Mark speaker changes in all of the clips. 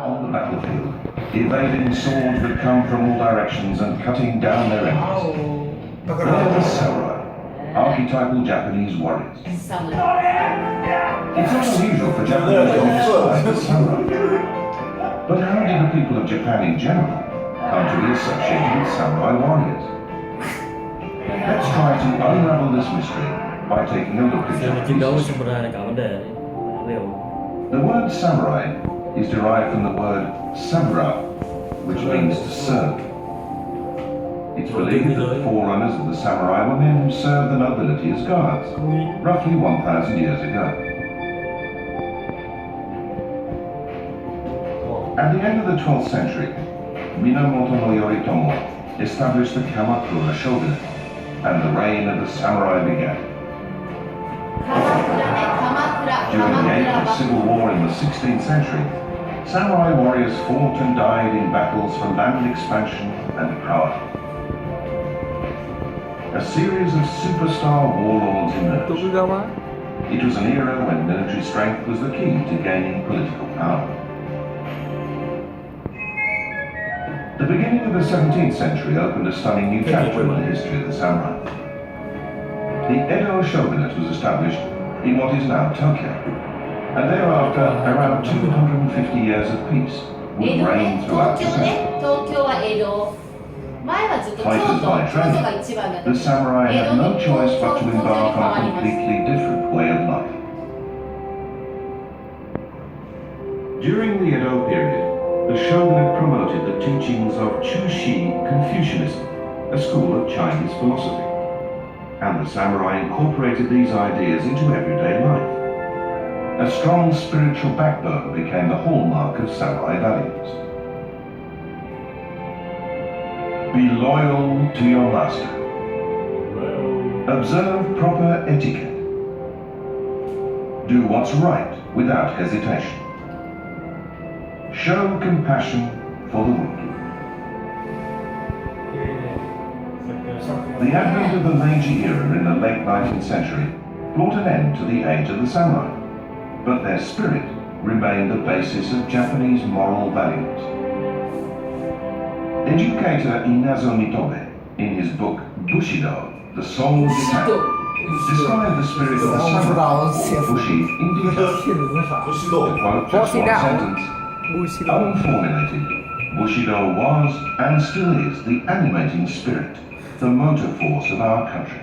Speaker 1: on the battlefield, evading swords that come from all directions and cutting down their enemies. They're the samurai, archetypal Japanese warriors. It's not unusual for Japanese to be described as samurai. But how did the people of Japan in general come to be associated with samurai warriors? Let's try to unravel this mystery by taking a look at Japanese history. The word samurai is derived from the word samura, which means to serve. It's believed that the forerunners of the samurai were men who served the nobility as guards, roughly 1,000 years ago. At the end of the 12th century, Minamoto no Yoritomo established the Kamakura shogunate, and the reign of the samurai began. During the age of civil war in the 16th century, samurai warriors fought and died in battles for land expansion and power. A series of superstar warlords emerged. It was an era when military strength was the key to gaining political power. The beginning of the 17th century opened a stunning new chapter in the history of the samurai. The Edo shogunate was established in what is now Tokyo, and thereafter around 250 years of peace would reign throughout Japan. Fighters by training, the samurai had no choice but to embark on a completely different way of life. During the Edo period, the shogunate promoted the teachings of Chushi Confucianism, a school of Chinese philosophy, and the samurai incorporated these ideas into everyday life. A strong spiritual backbone became the hallmark of samurai values. Be loyal to your master. Observe proper etiquette. Do what's right without hesitation. Show compassion for the wounded. The advent of the Meiji era in the late 19th century brought an end to the age of the samurai, but their spirit remained the basis of Japanese moral values. Educator Inazo Mitobe, in his book Bushido, The Soul of Japan, described the spirit of the samurai, or Bushi, in detail. To quote just one sentence, unformulated, Bushido was and still is the animating spirit, the motor force of our country.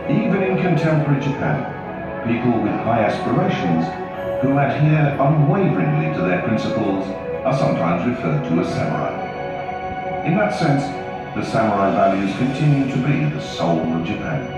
Speaker 1: Even in contemporary Japan, people with high aspirations who adhere unwaveringly to their principles are sometimes referred to as samurai. In that sense, the samurai values continue to be the soul of Japan.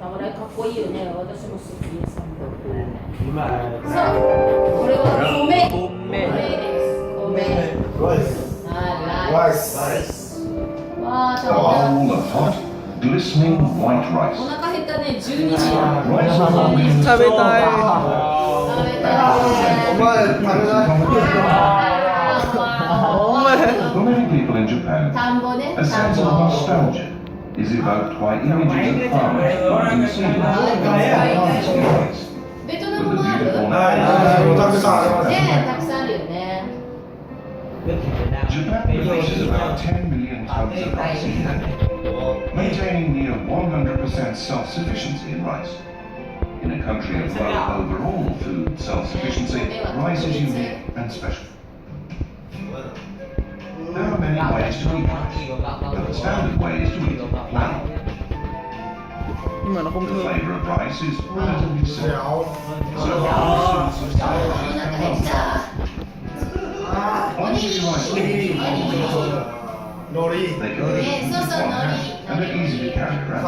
Speaker 2: サムライかっこいいよね。私も好きです。今そうこれは米です。米ライスわあ食べた
Speaker 1: Bowl of hot, glistening white rice.
Speaker 2: お腹減ったね。12時や
Speaker 1: Rice is not being
Speaker 3: 食べたい。
Speaker 1: For many people in Japan,
Speaker 2: 田んぼね。
Speaker 1: a sense of nostalgia is evoked by images of farmers planting seedlings and harvesting rice.
Speaker 2: ベトナ
Speaker 1: With
Speaker 2: ム
Speaker 1: the
Speaker 2: もある
Speaker 1: beautiful
Speaker 2: ね
Speaker 1: night.
Speaker 2: たくさんあるよね。
Speaker 1: Japan produces about 10 million tons of rice a year, maintaining near 100% self-sufficiency in rice. In a country of low overall food self-sufficiency, rice is unique and special. There are many ways to eat rice, but the standard way is to eat it plain.
Speaker 3: 今の本
Speaker 1: The
Speaker 3: 当
Speaker 1: flavor of rice is relatively simple. So
Speaker 2: お腹減った。
Speaker 1: only rice cakes they can be
Speaker 2: そうそう、
Speaker 1: and are easy to carry around.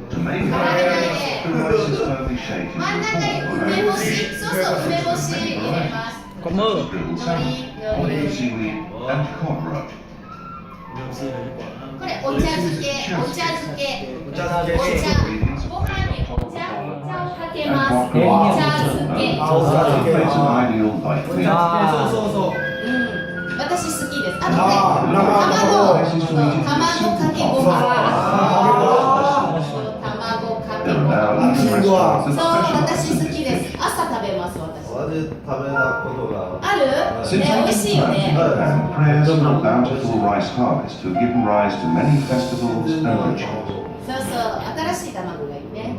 Speaker 1: To make it, the rice is firmly shaped
Speaker 2: 真ん
Speaker 1: into
Speaker 2: 中に
Speaker 1: a
Speaker 2: 梅
Speaker 1: ball
Speaker 2: 干し、そうそう、梅干し入れます。
Speaker 3: có mơ
Speaker 1: grilled salmon, olive seaweed, and cod roe.
Speaker 2: これお茶漬け、お茶漬け、お茶、ご飯にお茶をかけます。お茶漬け。
Speaker 1: It's an ideal light meal.
Speaker 2: 私好きです。あとね、卵かけご飯。
Speaker 1: that
Speaker 2: そう、私
Speaker 1: specialize
Speaker 2: 好
Speaker 1: in
Speaker 2: き
Speaker 1: this
Speaker 2: です
Speaker 1: dish.
Speaker 2: 朝食べます私
Speaker 4: 同じ食べたことが
Speaker 2: ある
Speaker 1: Since
Speaker 2: ね、美味しい
Speaker 1: ancient
Speaker 2: よ
Speaker 1: times in
Speaker 2: ね
Speaker 1: Japan, prayers for a bountiful rice harvest have given rise to many festivals and rituals.
Speaker 2: そうそう、新しい卵がいいね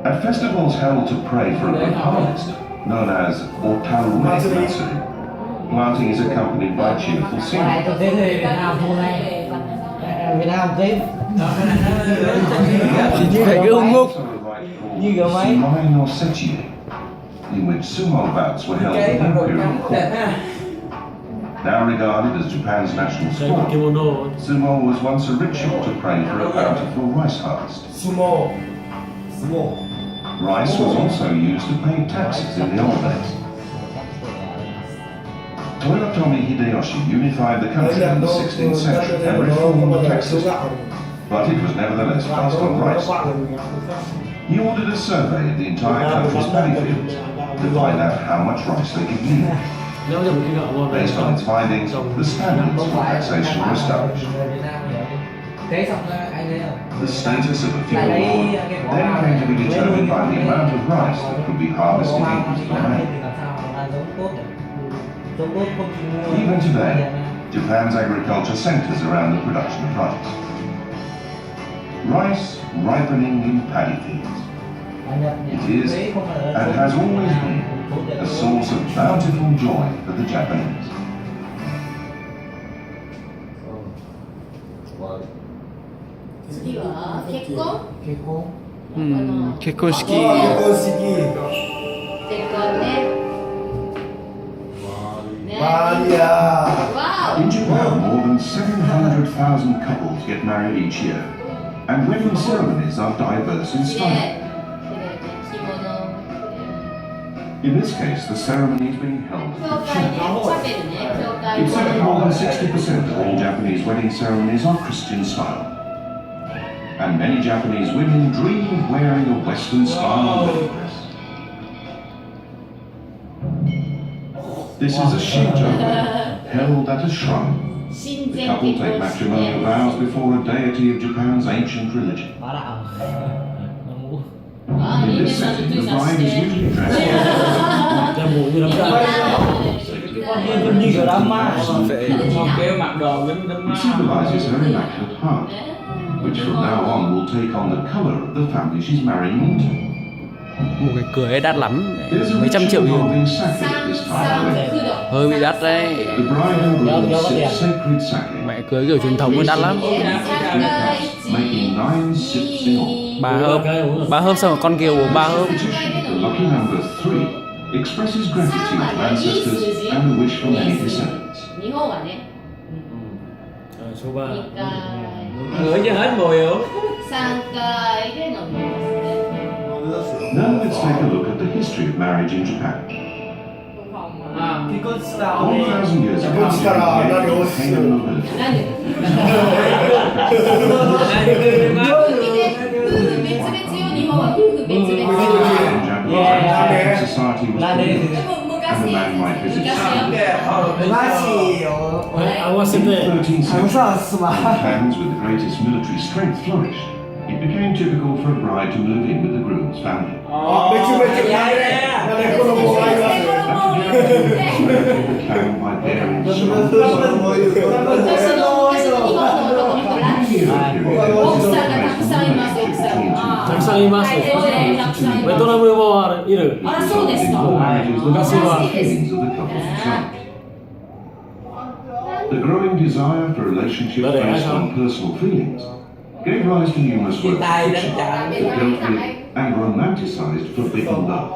Speaker 1: At festivals held to pray for a good harvest, known as Otaru Matsuri, planting is accompanied by cheerful singing.
Speaker 5: Thế thì Việt Nam thua này. Việt Nam cái
Speaker 3: Chỉ phải cái hung ngốc.
Speaker 1: Như
Speaker 5: kiểu máy.
Speaker 1: Sumai no Sechi, in which sumo bouts were held in imperial court. Now regarded as Japan's national sport, sumo was once a ritual to pray for a bountiful rice harvest.
Speaker 4: Sumo.
Speaker 1: Rice was also used to pay taxes in the old days. Toyotomi Hideyoshi unified the country in the 16th century and reformed the tax system, but it was nevertheless based on rice. He ordered a survey of the entire country's paddy fields to find out how much rice they could yield. Based on its findings, the standards for taxation were established.
Speaker 5: thế xong anh thấy không?
Speaker 1: The status of a field lord then came to be determined by the amount of rice that could be harvested in his domain. Even today, Japan's agriculture centers around the production of rice. Rice ripening in paddy fields. It is, and has always been, a source of bountiful joy for the Japanese.
Speaker 2: 次は結婚
Speaker 5: 結婚
Speaker 3: 결혼식.
Speaker 2: 結婚ね
Speaker 4: 마리아.
Speaker 2: 와우
Speaker 1: In Japan, more than 700,000 couples get married each year, and wedding ceremonies are diverse in
Speaker 2: 綺麗
Speaker 1: style.
Speaker 2: 綺麗ね着物
Speaker 1: In this case, the ceremony is being held
Speaker 2: 教
Speaker 1: at
Speaker 2: 会ね
Speaker 1: the
Speaker 2: チ
Speaker 1: church.
Speaker 2: ャペルね教会
Speaker 1: It's said that more than 60% of all Japanese wedding ceremonies are Christian style. And many Japanese women dream of wearing a Western style wedding dress. This is a Shinto wedding held at a shrine.
Speaker 2: 親
Speaker 1: The
Speaker 2: 善
Speaker 1: couple
Speaker 2: 結
Speaker 1: take
Speaker 2: 婚式
Speaker 1: matrimonial
Speaker 2: ね
Speaker 1: vows before a deity of Japan's ancient religion.
Speaker 5: bá đạo
Speaker 2: あ
Speaker 1: In
Speaker 2: いいね
Speaker 1: this
Speaker 2: ちゃんと
Speaker 1: setting,
Speaker 2: トゥ
Speaker 1: the
Speaker 2: ーさん
Speaker 1: bride
Speaker 2: し
Speaker 1: is
Speaker 2: て
Speaker 1: usually dressed
Speaker 5: Ra mũ như đám như kiểu đám ma
Speaker 3: Cái mặc đồ giống đám
Speaker 1: It symbolizes her immaculate heart, which from now on will take on the color of the family she's marrying into.
Speaker 3: một cái cưới ấy đắt lắm.
Speaker 1: There's a
Speaker 3: Mấy trăm triệu
Speaker 1: ritual
Speaker 3: yên.
Speaker 1: involving sake at this time of wedding.
Speaker 2: 3度
Speaker 3: Hơi bị đắt đấy.
Speaker 1: The bride and groom sip sacred sake,
Speaker 3: Mẹ cưới kiểu truyền thống mới đắt lắm.
Speaker 1: making 9 sips in all.
Speaker 3: 3 hớp xong rồi con kia uống 3 hớp.
Speaker 1: Superstition, the lucky number 3 expresses gratitude to ancestors and a wish for many descendants.
Speaker 2: 日本はね
Speaker 6: số 3
Speaker 2: 2回
Speaker 6: ngửi cho hết mùi hiểu
Speaker 2: 3回で飲みますね
Speaker 1: Now let's take a look at the history of marriage in Japan. 4,000 years ago,
Speaker 4: Japanから何を
Speaker 1: Heian nobility.
Speaker 2: なんで夫婦別々よ日本は夫婦別
Speaker 1: In
Speaker 2: 々
Speaker 1: Japanese ancient society was
Speaker 5: Là đây
Speaker 1: called,
Speaker 2: でも昔
Speaker 1: and a man might visit
Speaker 2: 昔
Speaker 1: Satan.
Speaker 5: マジよ
Speaker 6: 合わせ
Speaker 1: In the
Speaker 6: て
Speaker 1: 13th
Speaker 5: あの
Speaker 1: century,
Speaker 5: さすま
Speaker 1: when clans with the greatest military strength flourished, it became typical for a bride to move in with the groom's family.
Speaker 4: あ、めちゃめちゃなんで子供がいます
Speaker 1: The clan by bearing
Speaker 4: そ
Speaker 1: shoulders.
Speaker 4: ういうこと
Speaker 2: 昔の日本の男の子ラッキー
Speaker 1: Period
Speaker 2: 奥さんがたくさんいます奥さん
Speaker 1: between
Speaker 2: が
Speaker 1: two
Speaker 6: たくさんいます
Speaker 2: はいたくさんいます
Speaker 6: ベトナムもいる
Speaker 2: あらそうです
Speaker 1: In
Speaker 2: か
Speaker 1: all marriages, the
Speaker 6: That's
Speaker 1: love
Speaker 6: right.
Speaker 1: and feelings of the couples themselves. The growing desire for relationships
Speaker 6: That is,
Speaker 1: based on personal feelings gave rise to numerous works of fiction that dealt with and romanticized forbidden love.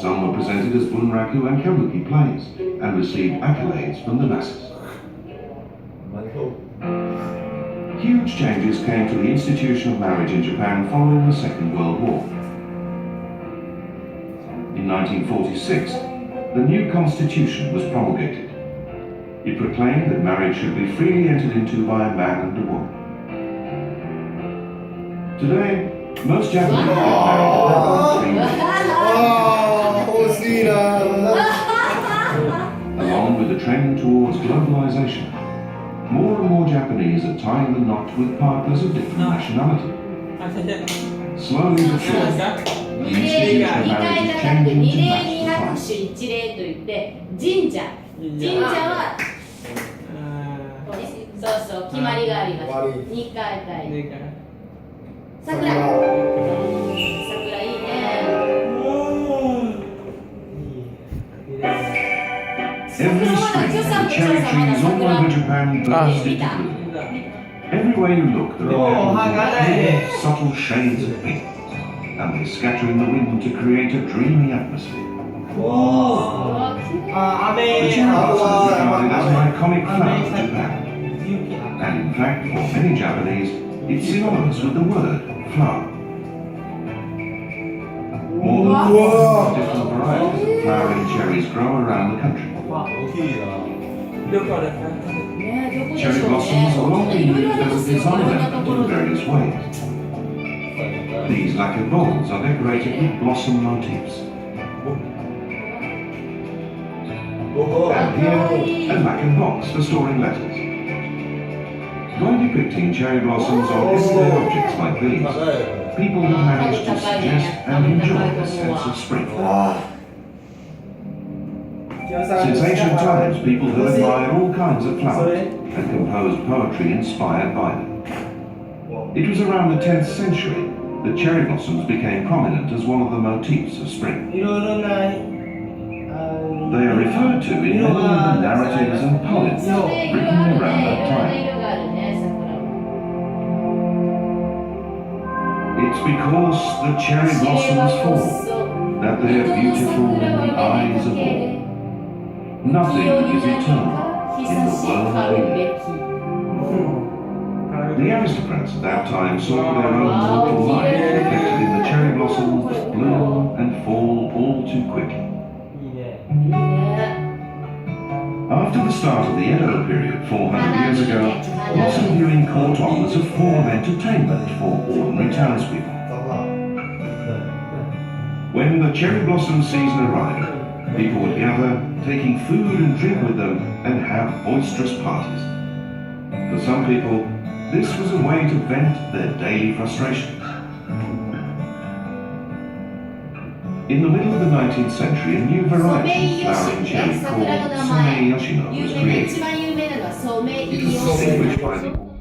Speaker 1: Some were presented as bunraku and kabuki plays and received accolades from the masses. Huge changes came to the institution of marriage in Japan following the Second World War. In 1946, the new constitution was promulgated. It proclaimed that marriage should be freely entered into by a man and a woman. Today, most Japanese get married at
Speaker 4: あー、欲しいな
Speaker 1: Along with the trend towards globalization, more and more Japanese are tying the knot with partners of different nationality. Slowly but surely, the
Speaker 2: 二
Speaker 1: institution
Speaker 2: 例
Speaker 1: of
Speaker 2: 二回
Speaker 1: marriage
Speaker 2: じ
Speaker 1: is
Speaker 2: ゃなくて
Speaker 1: changing
Speaker 2: 二
Speaker 1: to
Speaker 2: 例
Speaker 1: match
Speaker 2: 二
Speaker 1: the
Speaker 2: 百
Speaker 1: times.
Speaker 2: 種一例といって神社はそうそう決まりがあります二回回桜桜いいね
Speaker 1: Every spring, the cherry trees all over Japan burst into bloom. Everywhere you look, there are petals of subtle shades of pink, and they scatter in the wind to create a dreamy atmosphere. The cherry blossom is regarded as an iconic flower of Japan, and in fact, for many Japanese, it's synonymous with the word flower. More than 400 different varieties of flowering cherries grow around the country.
Speaker 6: どこですか
Speaker 2: ねどこでし
Speaker 1: Cherry
Speaker 2: ょう
Speaker 1: blossoms have
Speaker 2: ね
Speaker 1: often
Speaker 2: いろい
Speaker 1: used
Speaker 2: ろありま
Speaker 1: as
Speaker 2: す
Speaker 1: a
Speaker 2: よ
Speaker 1: design
Speaker 2: いろんなと
Speaker 1: element
Speaker 2: ころ
Speaker 1: in
Speaker 2: で
Speaker 1: various ways. These lacquered bowls are decorated with blossom motifs. And here, a lacquered box for storing letters. By depicting cherry blossoms on everyday objects like these, people have managed to suggest and enjoy a sense of spring. Since ancient times, people have admired all kinds of flowers and composed poetry inspired by them. It was around the 10th century that cherry blossoms became prominent as one of the motifs of spring.
Speaker 5: いろいろな
Speaker 1: They are referred to in many of the narratives and poems
Speaker 2: そうねいろいろ
Speaker 1: written
Speaker 2: ある
Speaker 1: around
Speaker 2: ね
Speaker 1: that
Speaker 2: いろんな
Speaker 1: time.
Speaker 2: 色があるね桜も
Speaker 1: It's because the cherry blossoms fall that they are beautiful in the eyes of all. Nothing is eternal in the world we live. The aristocrats at that time saw their own mortal life reflected in the cherry blossoms that bloom and fall all too quickly.
Speaker 5: いいね
Speaker 1: After the start of the Edo period 400 years ago, blossom viewing caught on as a form of entertainment for ordinary townspeople. When the cherry blossom season arrived, people would gather, taking food and drink with them, and have boisterous parties. For some people, this was a way to vent their daily frustrations. In the middle of the 19th century, a new variety of flowering cherry called Somei Yoshino
Speaker 2: 有
Speaker 1: was
Speaker 2: 名な一
Speaker 1: created.
Speaker 2: 番有名なのはソメイ
Speaker 1: It
Speaker 2: ヨ
Speaker 1: was
Speaker 2: シノ
Speaker 1: distinguished by the